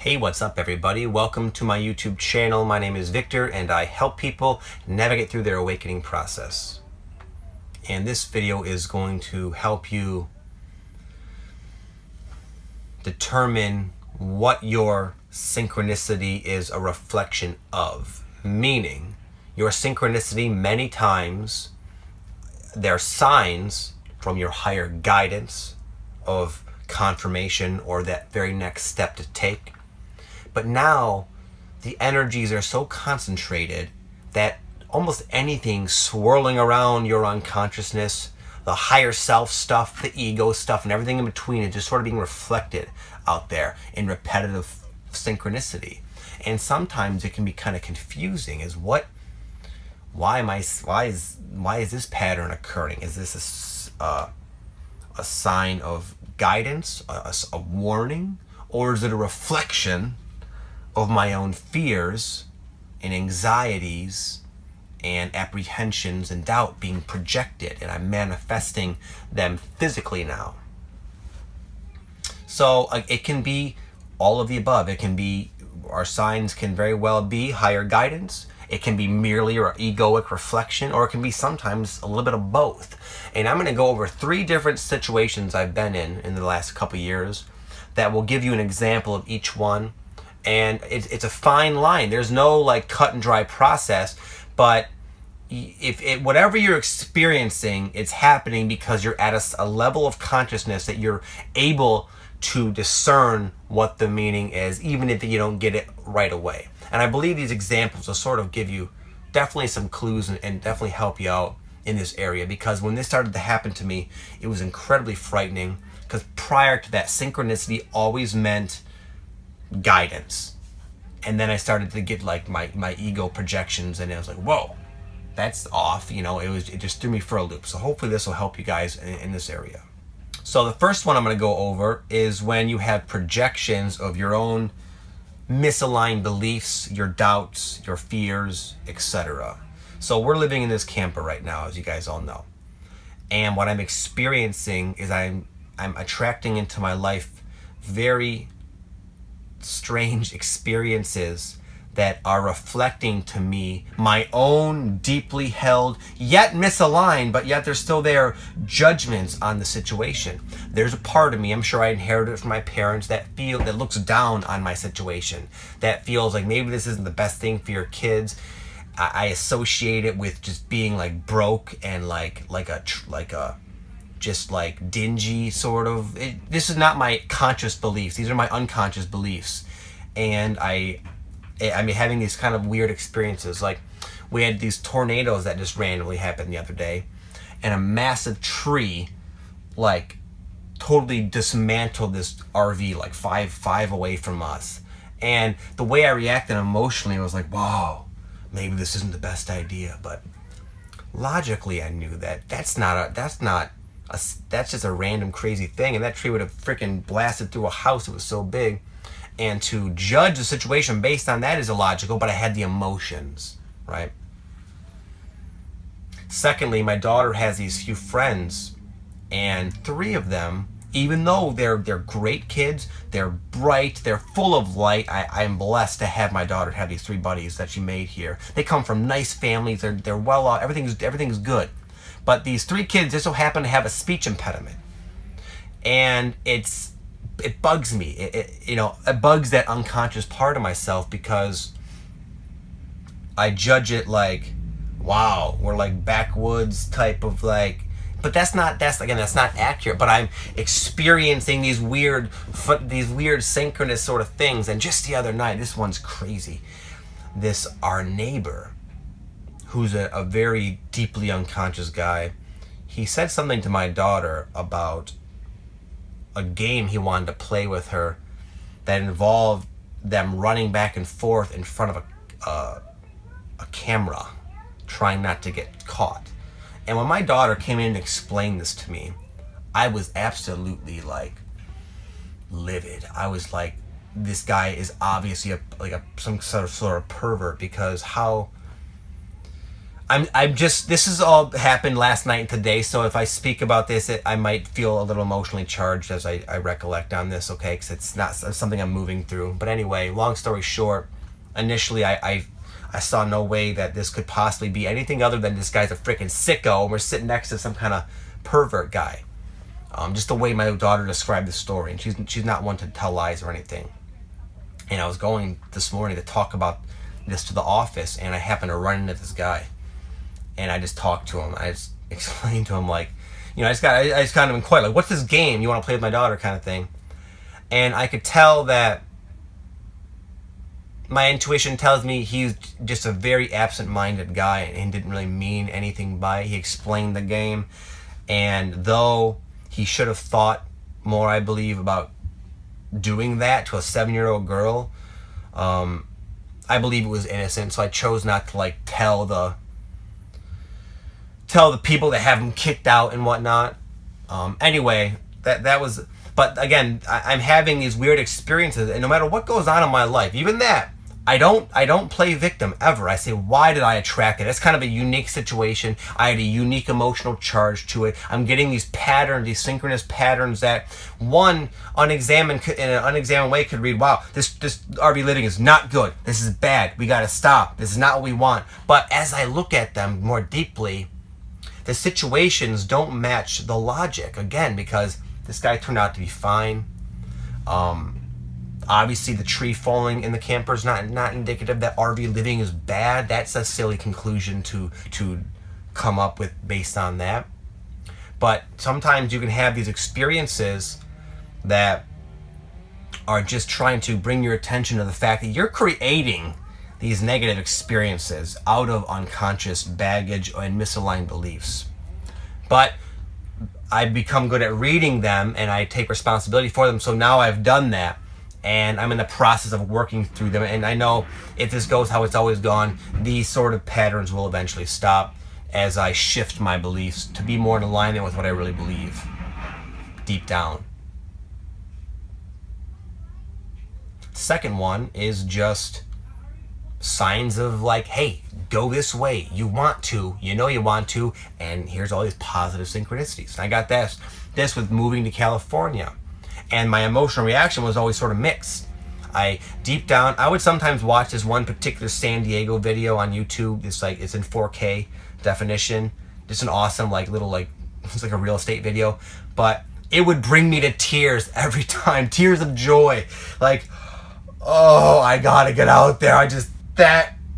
Hey, what's up everybody? Welcome to my YouTube channel. My name is Victor and I help people navigate through their awakening process. And this video is going to help you determine what your synchronicity is a reflection of. Meaning, your synchronicity many times, they're signs from your higher guidance of confirmation or that very next step to take. But now the energies are so concentrated that almost anything swirling around your unconsciousness, the higher self stuff, the ego stuff, and everything in between is just sort of being reflected out there in repetitive synchronicity. And sometimes it can be kind of confusing as why is this pattern occurring? Is this a sign of guidance, a warning, or is it a reflection of my own fears and anxieties and apprehensions and doubt being projected, and I'm manifesting them physically now? So it can be all of the above. It can be, our signs can very well be higher guidance. It can be merely an egoic reflection, or it can be sometimes a little bit of both. And I'm going to go over 3 different situations I've been in the last couple years that will give you an example of each one. And it's a fine line. There's no like cut and dry process, but whatever you're experiencing, it's happening because you're at a level of consciousness that you're able to discern what the meaning is, even if you don't get it right away. And I believe these examples will sort of give you definitely some clues and definitely help you out in this area, because when this started to happen to me, it was incredibly frightening, because prior to that, synchronicity always meant guidance. And then I started to get like my ego projections, and I was like, whoa, that's off. It just threw me for a loop. So hopefully this will help you guys in this area. So the first one I'm going to go over is when you have projections of your own misaligned beliefs, your doubts, your fears, etc. So we're living in this camper right now, as you guys all know. And what I'm experiencing is I'm attracting into my life very strange experiences that are reflecting to me my own deeply held, yet misaligned, but yet they're still there, judgments on the situation. There's a part of me, I'm sure I inherited it from my parents, that looks down on my situation, that feels like maybe this isn't the best thing for your kids. I associate it with just being like broke and like a just like dingy sort of. This is not my conscious beliefs. These are my unconscious beliefs. And I'm having these kind of weird experiences. Like, we had these tornadoes that just randomly happened the other day, and a massive tree like totally dismantled this RV like five away from us. And the way I reacted emotionally was like, whoa, maybe this isn't the best idea. But logically I knew that that's just a random crazy thing, and that tree would have freaking blasted through a house. It was so big. And to judge the situation based on that is illogical, but I had the emotions, right? Secondly, my daughter has these few friends, and 3 of them, even though they're great kids, they're bright, they're full of light. I'm blessed to have my daughter have these 3 buddies that she made here. They come from nice families. They're well off. Everything's good. But these 3 kids just so happen to have a speech impediment, and it bugs me. It bugs that unconscious part of myself, because I judge it like, wow, we're like backwoods type of like. But that's not accurate. But I'm experiencing these weird synchronous sort of things. And just the other night, this one's crazy. Our neighbor, who's a very deeply unconscious guy, he said something to my daughter about a game he wanted to play with her that involved them running back and forth in front of a camera, trying not to get caught. And when my daughter came in and explained this to me, I was absolutely like livid. I was like, this guy is obviously some sort of pervert, because I'm just, this has all happened last night and today, so if I speak about this, I might feel a little emotionally charged as I recollect on this, okay? Because it's not something I'm moving through. But anyway, long story short, initially I saw no way that this could possibly be anything other than this guy's a freaking sicko, and we're sitting next to some kind of pervert guy. Just the way my daughter described the story, and she's not one to tell lies or anything. And I was going this morning to talk about this to the office, and I happened to run into this guy. And I just talked to him. I just explained to him, like, you know, I just kind of inquired, like, what's this game you want to play with my daughter, kind of thing. And I could tell that my intuition tells me he's just a very absent-minded guy and didn't really mean anything by it. He explained the game, and though he should have thought more, I believe, about doing that to a 7-year-old girl, I believe it was innocent, so I chose not to, like, tell the people that have him kicked out and whatnot. Anyway, that was, but again, I'm having these weird experiences, and no matter what goes on in my life, even that, I don't play victim ever. I say, why did I attract it? It's kind of a unique situation. I had a unique emotional charge to it. I'm getting these patterns, these synchronous patterns that one unexamined in an unexamined way could read, wow, this RV living is not good. This is bad. We got to stop. This is not what we want. But as I look at them more deeply, the situations don't match the logic, again, because this guy turned out to be fine. Obviously the tree falling in the camper is not indicative that RV living is bad. That's a silly conclusion to come up with based on that. But sometimes you can have these experiences that are just trying to bring your attention to the fact that you're creating these negative experiences out of unconscious baggage and misaligned beliefs. But I've become good at reading them, and I take responsibility for them, so now I've done that, and I'm in the process of working through them, and I know if this goes how it's always gone, these sort of patterns will eventually stop as I shift my beliefs to be more in alignment with what I really believe deep down. Second one is just signs of, like, hey, go this way, you want to, you know you want to, and here's all these positive synchronicities. And I got this with moving to California, and my emotional reaction was always sort of mixed. Deep down, I would sometimes watch this one particular San Diego video on YouTube. It's in 4K definition, just an awesome, like, little, like, it's like a real estate video, but it would bring me to tears every time, tears of joy, like, oh, I gotta get out there.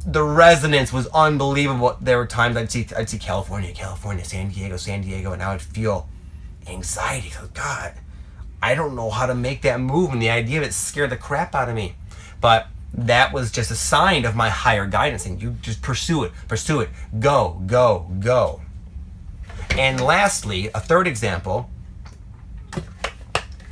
The resonance was unbelievable. There were times I'd see California, San Diego, and I would feel anxiety. God, I don't know how to make that move, and the idea of it scared the crap out of me. But that was just a sign of my higher guidance, and you just pursue it, go. And lastly, a third example,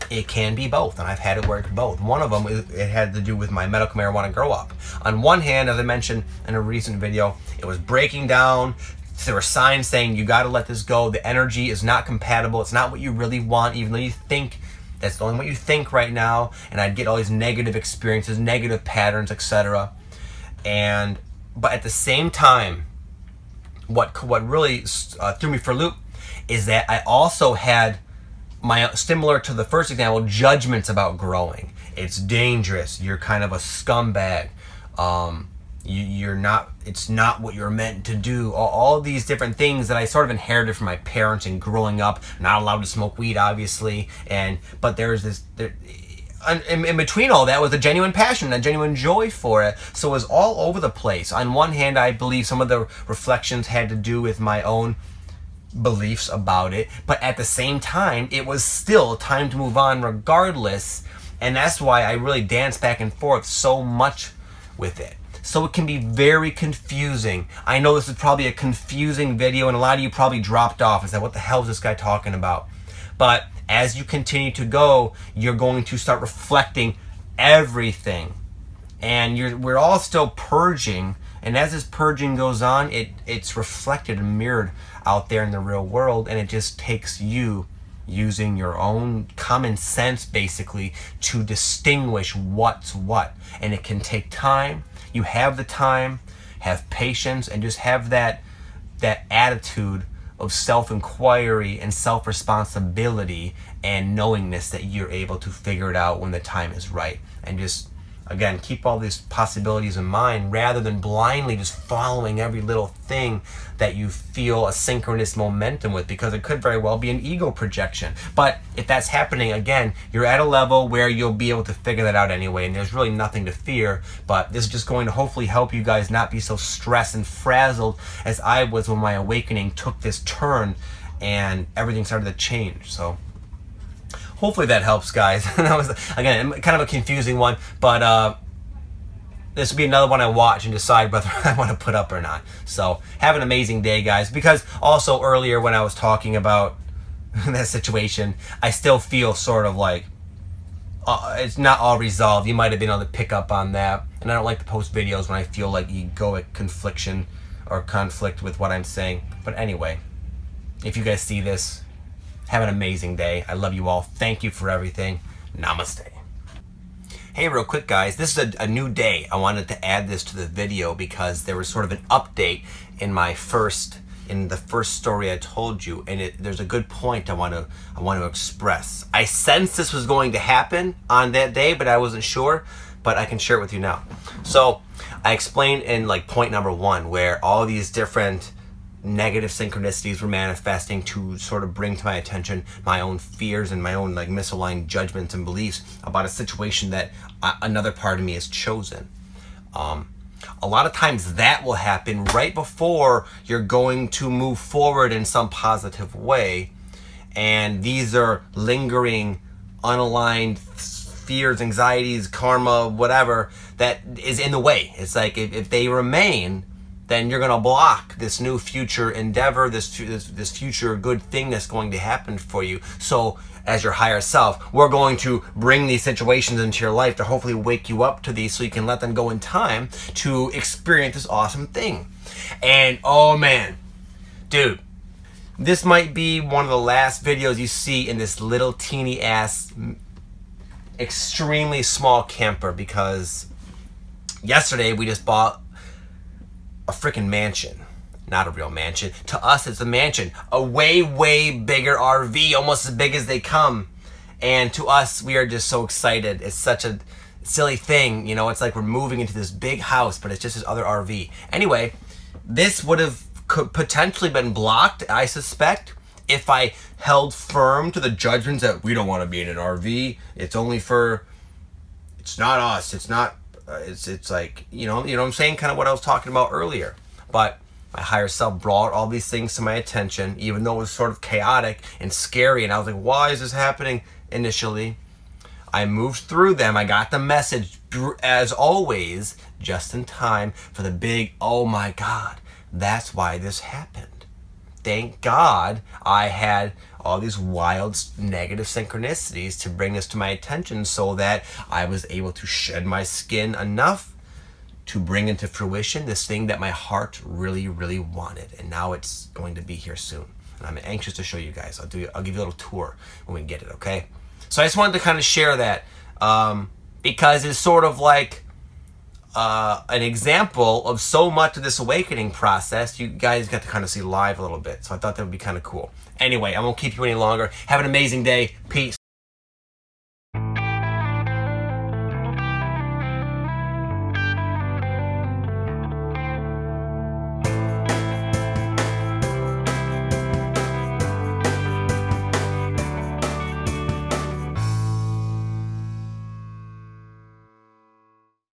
it can be both, and I've had it work both. One of them, it had to do with my medical marijuana grow up. On one hand, as I mentioned in a recent video, it was breaking down. There were signs saying you got to let this go. The energy is not compatible. It's not what you really want, even though you think that's only what you think right now. And I'd get all these negative experiences, negative patterns, etc. But at the same time, what really threw me for a loop is that I also had similar to the first example, judgments about growing. It's dangerous. You're kind of a scumbag. You're not. It's not what you're meant to do. All these different things that I sort of inherited from my parents and growing up. Not allowed to smoke weed, obviously. But there's this. In between all that was a genuine passion, a genuine joy for it. So it was all over the place. On one hand, I believe some of the reflections had to do with my own beliefs about it, but at the same time it was still time to move on regardless, and that's why I really dance back and forth so much with it. So it can be very confusing. I know this is probably a confusing video, and a lot of you probably dropped off and said, what the hell is this guy talking about? But as you continue to go, you're going to start reflecting everything, and we're all still purging, and as this purging goes on, it's reflected and mirrored out there in the real world, and it just takes you using your own common sense basically to distinguish what's what. And it can take time. You have the time, have patience, and just have that that attitude of self-inquiry and self-responsibility and knowingness that you're able to figure it out when the time is right. And just, again, keep all these possibilities in mind rather than blindly just following every little thing that you feel a synchronous momentum with, because it could very well be an ego projection. But if that's happening, again, you're at a level where you'll be able to figure that out anyway, and there's really nothing to fear. But this is just going to hopefully help you guys not be so stressed and frazzled as I was when my awakening took this turn and everything started to change. So hopefully that helps, guys. That was, again, kind of a confusing one, but this will be another one I watch and decide whether I want to put up or not. So have an amazing day, guys. Because also earlier when I was talking about that situation, I still feel sort of like it's not all resolved. You might have been able to pick up on that. And I don't like to post videos when I feel like egoic confliction or conflict with what I'm saying. But anyway, if you guys see this, have an amazing day. I love you all. Thank you for everything. Namaste. Hey, real quick, guys, this is a new day. I wanted to add this to the video because there was sort of an update in the first story I told you, and there's a good point I want to express. I sensed this was going to happen on that day, but I wasn't sure. But I can share it with you now. So I explained in like point number 1 where all these different negative synchronicities were manifesting to sort of bring to my attention my own fears and my own like misaligned judgments and beliefs about a situation that another part of me has chosen. A lot of times that will happen right before you're going to move forward in some positive way, and these are lingering unaligned fears, anxieties, karma, whatever that is in the way. It's like if they remain, then you're going to block this new future endeavor, this future good thing that's going to happen for you. So as your higher self, we're going to bring these situations into your life to hopefully wake you up to these so you can let them go in time to experience this awesome thing. And oh man, dude, this might be one of the last videos you see in this little teeny ass, extremely small camper, because yesterday we just bought a freaking mansion. Not a real mansion. To us, it's a mansion. A way, way bigger RV, almost as big as they come. And to us, we are just so excited. It's such a silly thing. You know, it's like we're moving into this big house, but it's just this other RV. Anyway, this would have potentially been blocked, I suspect, if I held firm to the judgments that we don't want to be in an RV. It's only for, it's not us. It's not, it's like, you know what I'm saying? Kind of what I was talking about earlier. But my higher self brought all these things to my attention, even though it was sort of chaotic and scary. And I was like, why is this happening initially? I moved through them. I got the message, as always, just in time for the big, oh my God, that's why this happened. Thank God I had all these wild negative synchronicities to bring this to my attention so that I was able to shed my skin enough to bring into fruition this thing that my heart really, really wanted. And now it's going to be here soon. And I'm anxious to show you guys. I'll give you a little tour when we get it, okay? So I just wanted to kind of share that because it's sort of like an example of so much of this awakening process you guys got to kind of see live a little bit. So I thought that would be kind of cool. Anyway, I won't keep you any longer. Have an amazing day. Peace.